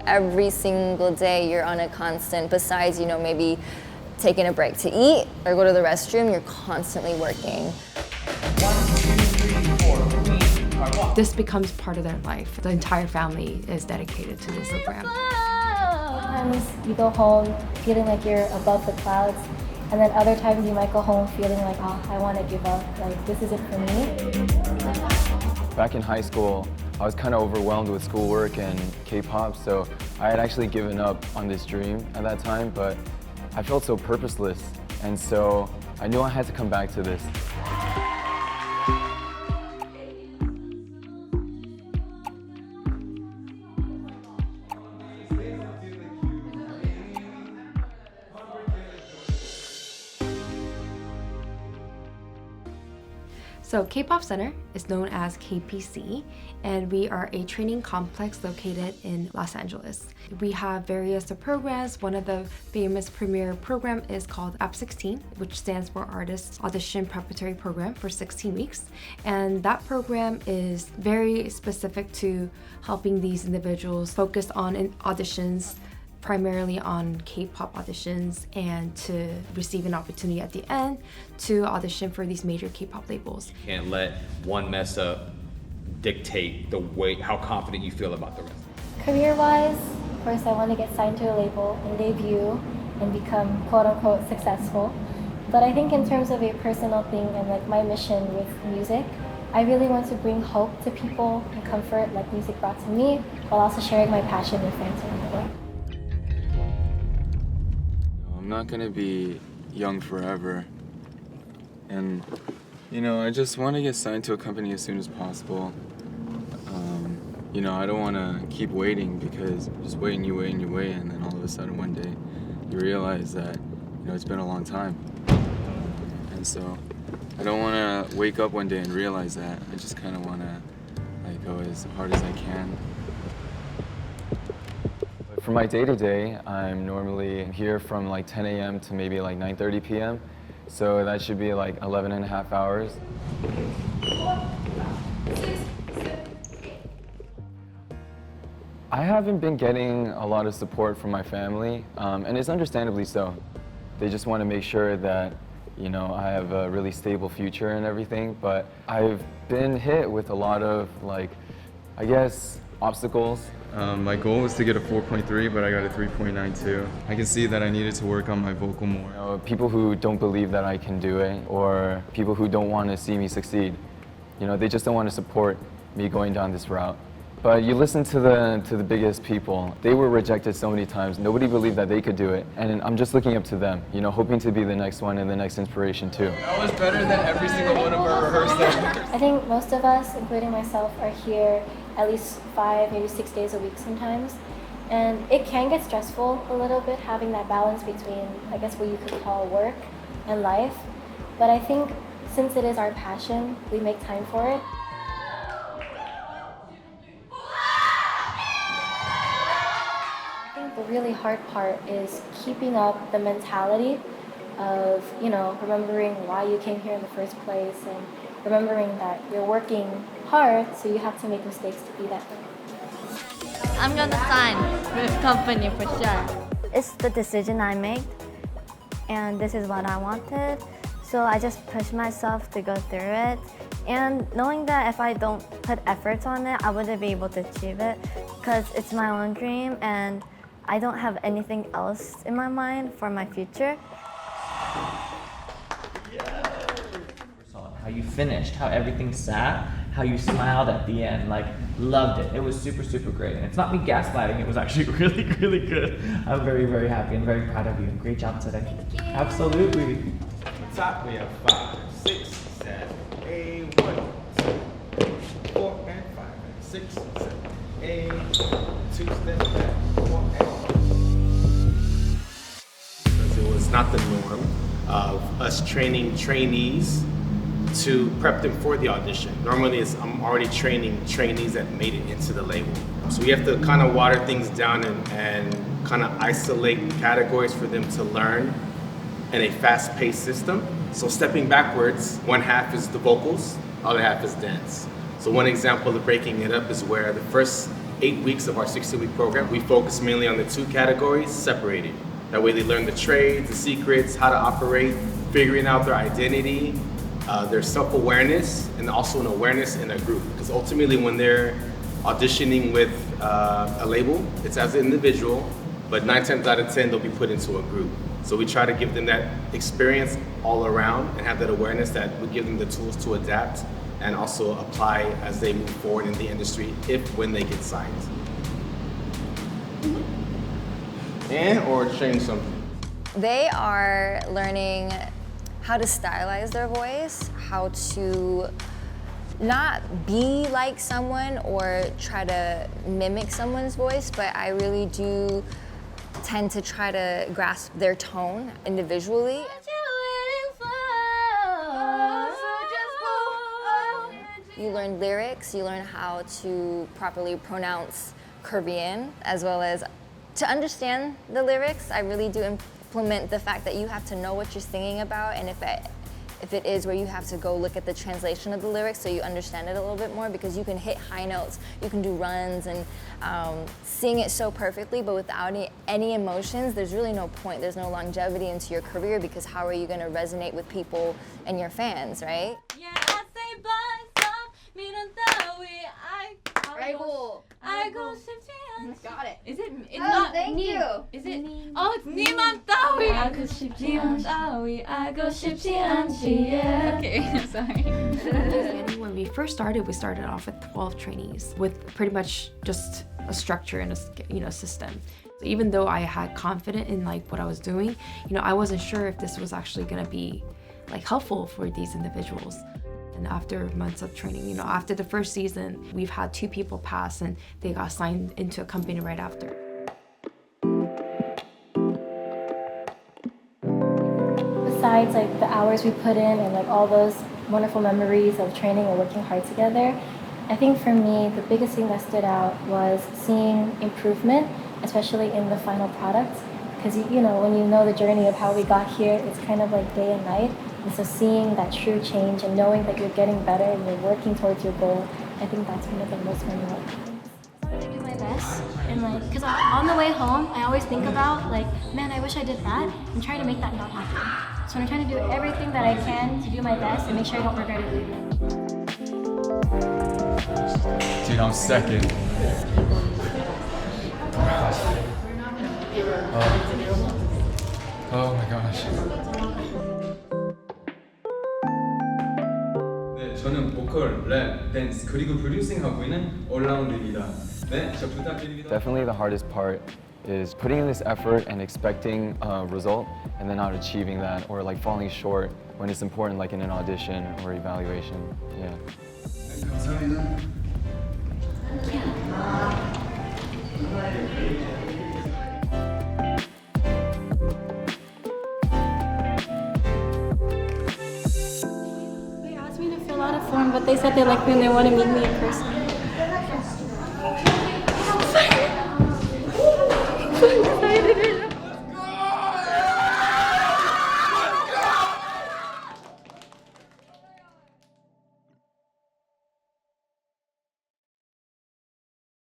every single day you're on a constant, besides, maybe taking a break to eat or go to the restroom, you're constantly working. 1, 2, 3, 4. This becomes part of their life. The entire family is dedicated to this program. Sometimes you go home feeling like you're above the clouds, and then other times you might go home feeling like, oh, I want to give up, like this isn't for me. Back in high school, I was kind of overwhelmed with schoolwork and K-pop, so I had actually given up on this dream at that time, but I felt so purposeless, and so I knew I had to come back to this. So KPOP Center is known as KPC, and we are a training complex located in Los Angeles. We have various programs. One of the famous premier program is called App 16, which stands for Artist Audition Preparatory Program for 16 weeks. And that program is very specific to helping these individuals focus on auditions, primarily on K-pop auditions, and to receive an opportunity at the end to audition for these major K-pop labels. You can't let one mess up dictate the way, how confident you feel about the rest. Career-wise, of course, I want to get signed to a label and debut and become quote-unquote successful. But I think in terms of a personal thing and like my mission with music, I really want to bring hope to people and comfort like music brought to me, while also sharing my passion with fans around the world. I'm not gonna be young forever, and I just want to get signed to a company as soon as possible. I don't want to keep waiting, because just wait and you wait and you wait, and then all of a sudden one day you realize that it's been a long time, and so I don't want to wake up one day and realize that. I just kind of want to go as hard as I can. For my day-to-day, I'm normally here from 10 a.m. to maybe 9:30 p.m. So that should be 11 and a half hours. I haven't been getting a lot of support from my family, and it's understandably so. They just want to make sure that I have a really stable future and everything, but I've been hit with a lot of obstacles. My goal was to get a 4.3, but I got a 3.92. I can see that I needed to work on my vocal more. People who don't believe that I can do it, or people who don't want to see me succeed, they just don't want to support me going down this route. But you listen to the biggest people. They were rejected so many times. Nobody believed that they could do it, and I'm just looking up to them, hoping to be the next one and the next inspiration too. That was better than every single one of our rehearsals. I think most of us, including myself, are here at least 5, maybe 6 days a week sometimes. And it can get stressful a little bit, having that balance between, what you could call work and life. But I think since it is our passion, we make time for it. I think the really hard part is keeping up the mentality of, remembering why you came here in the first place, and remembering that you're working hard, so you have to make mistakes to be that way. I'm gonna sign with company for sure. It's the decision I made, and this is what I wanted. So I just pushed myself to go through it. And knowing that if I don't put efforts on it, I wouldn't be able to achieve it, because it's my own dream and I don't have anything else in my mind for my future. How you finished, how everything sat, how you smiled at the end, loved it. It was super, super great. And it's not me gaslighting, it was actually really, really good. I'm very, very happy and very proud of you. Great job today. Thank you. Absolutely. Top, we have 5, 6, 7, 8, 1, 2, 4, and 5, and 6, 7, 8, 2 step back, 4 and 5. Because it was not the norm of us training trainees to prep them for the audition. Normally I'm already training trainees that made it into the label. So we have to kind of water things down and kind of isolate categories for them to learn in a fast-paced system. So stepping backwards, one half is the vocals, other half is dance. So one example of breaking it up is where the first 8 weeks of our 16-week program, we focus mainly on the 2 categories separated. That way they learn the trades, the secrets, how to operate, figuring out their identity, their self-awareness, and also an awareness in a group. Because ultimately when they're auditioning with a label, it's as an individual, but 9 times out of 10 they'll be put into a group. So we try to give them that experience all around and have that awareness that would give them the tools to adapt and also apply as they move forward in the industry when they get signed. And or change something. They are learning how to stylize their voice, how to not be like someone or try to mimic someone's voice, but I really do tend to try to grasp their tone individually. You learn lyrics, you learn how to properly pronounce Korean, as well as to understand the lyrics. I really do implement the fact that you have to know what you're singing about, and if it is where you have to go look at the translation of the lyrics so you understand it a little bit more, because you can hit high notes, you can do runs and sing it so perfectly, but without any emotions, there's really no point. There's no longevity into your career, because how are you going to resonate with people and your fans, right? Yeah, I say buzz up, 미련 따위, 알고 싶지 않지. Got it. Is it? It's Oh, not thank 니. you. Is it? Oh, it's 니만 따위. 알고 싶지 않지. 알고 싶지 않지. Yeah. Okay, sorry. When we first started off with 12 trainees with pretty much just a structure and a system. So even though I had confidence in like what I was doing, I wasn't sure if this was actually going to be like helpful for these individuals. And after months of training, after the first season, we've had 2 people pass and they got signed into a company right after. Besides like the hours we put in and like all those wonderful memories of training and working hard together, I think for me the biggest thing that stood out was seeing improvement, especially in the final product. Because when you know the journey of how we got here, it's kind of like day and night. And so seeing that true change and knowing that you're getting better and you're working towards your goal, I think that's one of the most memorable things. I want to do my best, and because on the way home, I always think about man, I wish I did that, and try to make that not happen. So I'm trying to do everything that I can to do my best and make sure I don't regret it leaving. Dude, I'm second. Oh my gosh. 네, 저는 보컬, 랩, 댄스 그리고 프로듀싱하고 있는 올라운드입니다. 네, 저 부탁드립니다. Definitely the hardest part is putting in this effort and expecting a result and then not achieving that, or like falling short when it's important, like in an audition or evaluation. Yeah. 네, 감사합니다. They asked me to fill out a form, but they said they like me and they want to meet me in person.